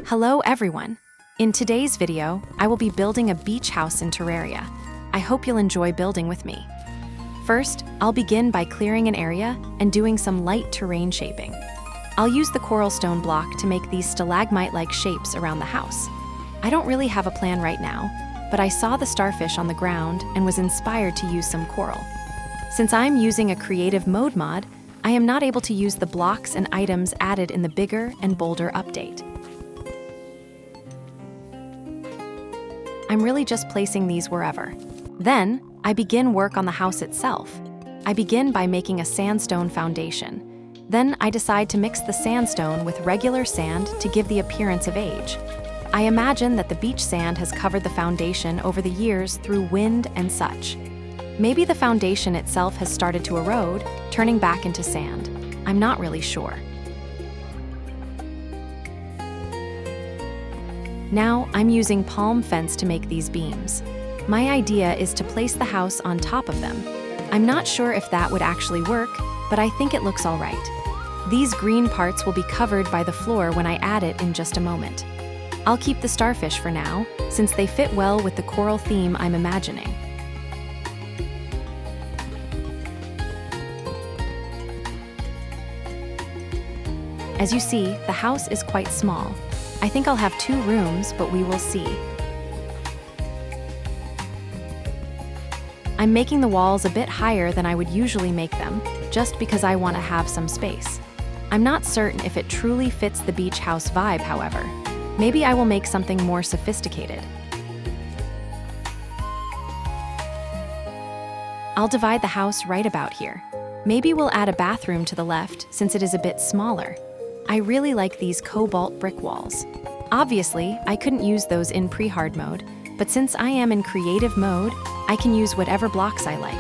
Hello everyone! In today's video, I will be building a beach house in Terraria. I hope you'll enjoy building with me. First, I'll begin by clearing an area and doing some light terrain shaping. I'll use the coral stone block to make these stalagmite-like shapes around the house. I don't really have a plan right now, but I saw the starfish on the ground and was inspired to use some coral. Since I'm using a creative mode mod, I am not able to use the blocks and items added in the bigger and bolder update. I'm really just placing these wherever. Then, I begin work on the house itself. I begin by making a sandstone foundation. Then I decide to mix the sandstone with regular sand to give the appearance of age. I imagine that the beach sand has covered the foundation over the years through wind and such. Maybe the foundation itself has started to erode, turning back into sand. I'm not really sure. Now, I'm using palm fence to make these beams. My idea is to place the house on top of them. I'm not sure if that would actually work, but I think it looks all right. These green parts will be covered by the floor when I add it in just a moment. I'll keep the starfish for now, since they fit well with the coral theme I'm imagining. As you see, the house is quite small. I think I'll have 2 rooms, but we will see. I'm making the walls a bit higher than I would usually make them, just because I want to have some space. I'm not certain if it truly fits the beach house vibe, however. Maybe I will make something more sophisticated. I'll divide the house right about here. Maybe we'll add a bathroom to the left since it is a bit smaller. I really like these cobalt brick walls. Obviously, I couldn't use those in pre-hard mode, but since I am in creative mode, I can use whatever blocks I like.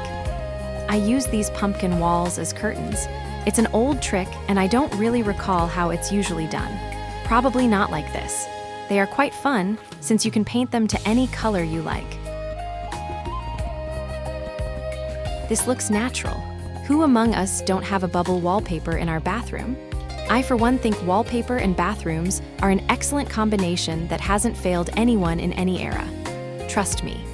I use these pumpkin walls as curtains. It's an old trick, and I don't really recall how it's usually done. Probably not like this. They are quite fun, since you can paint them to any color you like. This looks natural. Who among us don't have a bubble wallpaper in our bathroom? I for one think wallpaper and bathrooms are an excellent combination that hasn't failed anyone in any era. Trust me.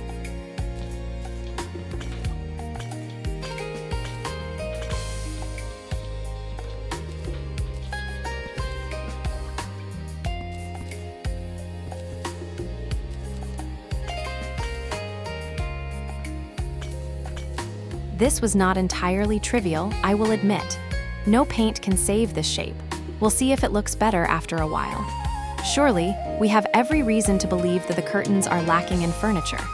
This was not entirely trivial, I will admit. No paint can save this shape. We'll see if it looks better after a while. Surely, we have every reason to believe that the curtains are lacking in furniture.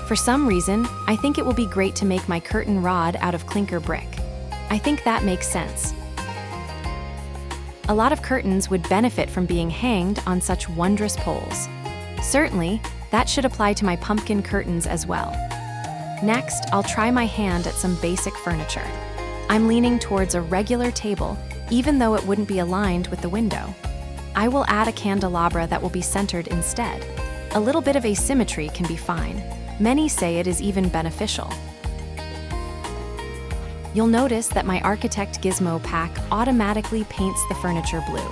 For some reason, I think it will be great to make my curtain rod out of clinker brick. I think that makes sense. A lot of curtains would benefit from being hanged on such wondrous poles. Certainly, that should apply to my pumpkin curtains as well. Next, I'll try my hand at some basic furniture. I'm leaning towards a regular table, even though it wouldn't be aligned with the window. I will add a candelabra that will be centered instead. A little bit of asymmetry can be fine. Many say it is even beneficial. You'll notice that my Architect Gizmo pack automatically paints the furniture blue.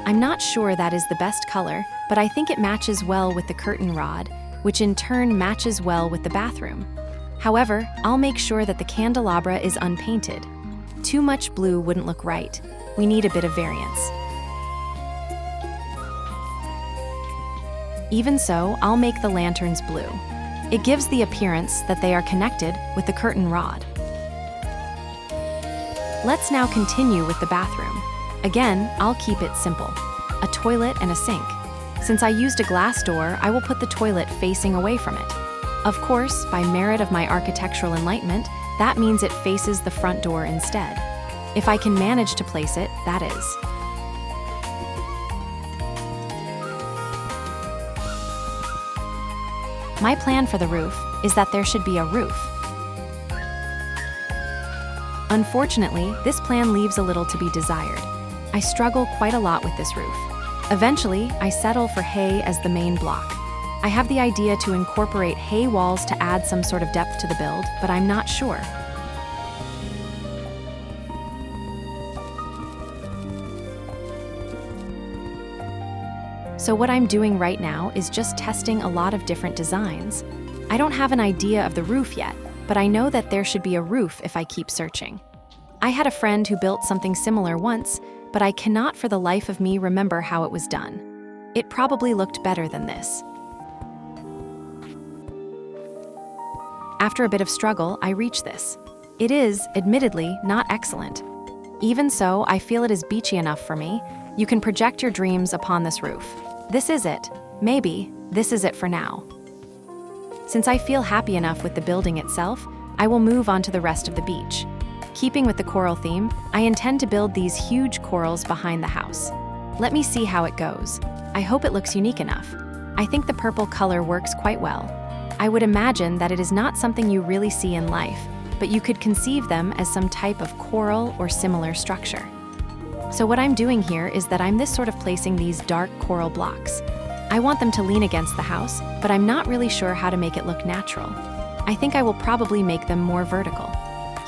I'm not sure that is the best color, but I think it matches well with the curtain rod, which in turn matches well with the bathroom. However, I'll make sure that the candelabra is unpainted. Too much blue wouldn't look right. We need a bit of variance. Even so, I'll make the lanterns blue. It gives the appearance that they are connected with the curtain rod. Let's now continue with the bathroom. Again, I'll keep it simple. A toilet and a sink. Since I used a glass door, I will put the toilet facing away from it. Of course, by merit of my architectural enlightenment, that means it faces the front door instead. If I can manage to place it, that is. My plan for the roof is that there should be a roof. Unfortunately, this plan leaves a little to be desired. I struggle quite a lot with this roof. Eventually, I settle for hay as the main block. I have the idea to incorporate hay walls to add some sort of depth to the build, but I'm not sure. So what I'm doing right now is just testing a lot of different designs. I don't have an idea of the roof yet, but I know that there should be a roof if I keep searching. I had a friend who built something similar once, but I cannot for the life of me remember how it was done. It probably looked better than this. After a bit of struggle, I reach this. It is, admittedly, not excellent. Even so, I feel it is beachy enough for me. You can project your dreams upon this roof. This is it. Maybe, this is it for now. Since I feel happy enough with the building itself, I will move on to the rest of the beach. Keeping with the coral theme, I intend to build these huge corals behind the house. Let me see how it goes. I hope it looks unique enough. I think the purple color works quite well. I would imagine that it is not something you really see in life, but you could conceive them as some type of coral or similar structure. So what I'm doing here is that I'm this sort of placing these dark coral blocks. I want them to lean against the house, but I'm not really sure how to make it look natural. I think I will probably make them more vertical.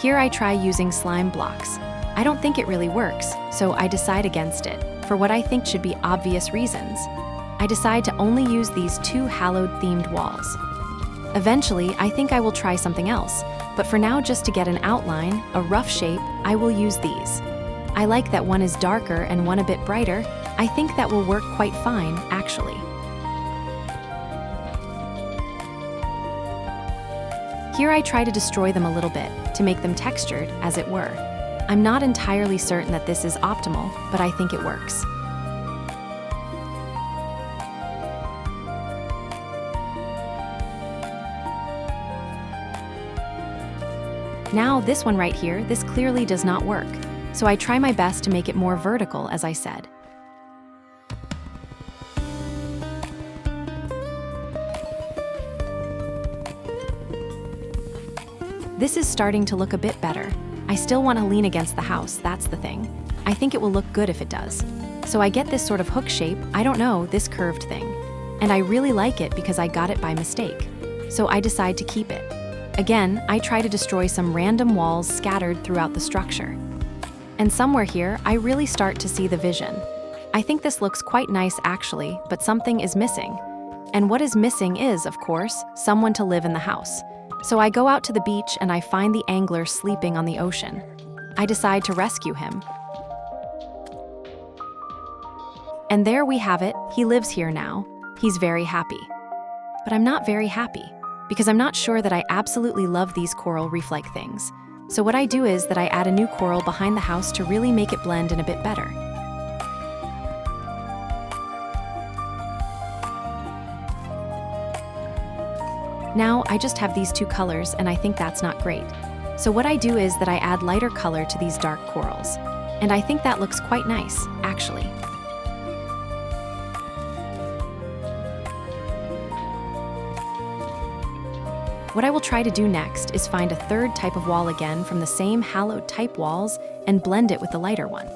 Here I try using slime blocks. I don't think it really works, so I decide against it, for what I think should be obvious reasons. I decide to only use these two hallowed-themed walls. Eventually, I think I will try something else, but for now, just to get an outline, a rough shape, I will use these. I like that one is darker and one a bit brighter. I think that will work quite fine, actually. Here I try to destroy them a little bit, to make them textured, as it were. I'm not entirely certain that this is optimal, but I think it works. Now, this one right here, this clearly does not work. So I try my best to make it more vertical, as I said. This is starting to look a bit better. I still want to lean against the house, that's the thing. I think it will look good if it does. So I get this sort of hook shape, I don't know, this curved thing. And I really like it because I got it by mistake. So I decide to keep it. Again, I try to destroy some random walls scattered throughout the structure. And somewhere here, I really start to see the vision. I think this looks quite nice actually, but something is missing. And what is missing is, of course, someone to live in the house. So I go out to the beach and I find the angler sleeping on the ocean. I decide to rescue him. And there we have it, he lives here now. He's very happy. But I'm not very happy, because I'm not sure that I absolutely love these coral reef-like things. So what I do is that I add a new coral behind the house to really make it blend in a bit better. Now, I just have these two colors and I think that's not great. So what I do is that I add lighter color to these dark corals. And I think that looks quite nice, actually. What I will try to do next is find a third type of wall again from the same hallowed type walls and blend it with the lighter one.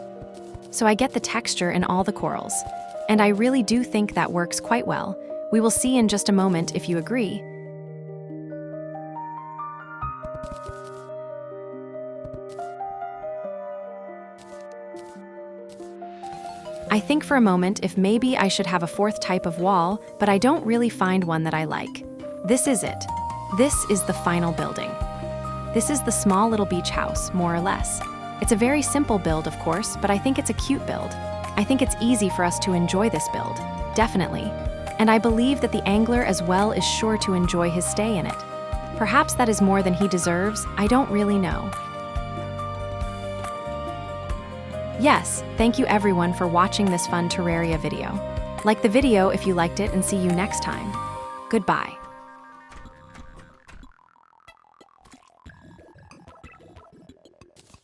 So I get the texture in all the corals. And I really do think that works quite well. We will see in just a moment if you agree. I think for a moment if maybe I should have a fourth type of wall, but I don't really find one that I like. This is it. This is the final building. This is the small little beach house, more or less. It's a very simple build, of course, but I think it's a cute build. I think it's easy for us to enjoy this build, definitely. And I believe that the angler as well is sure to enjoy his stay in it. Perhaps that is more than he deserves, I don't really know. Yes, thank you everyone for watching this fun Terraria video. Like the video if you liked it and see you next time. Goodbye.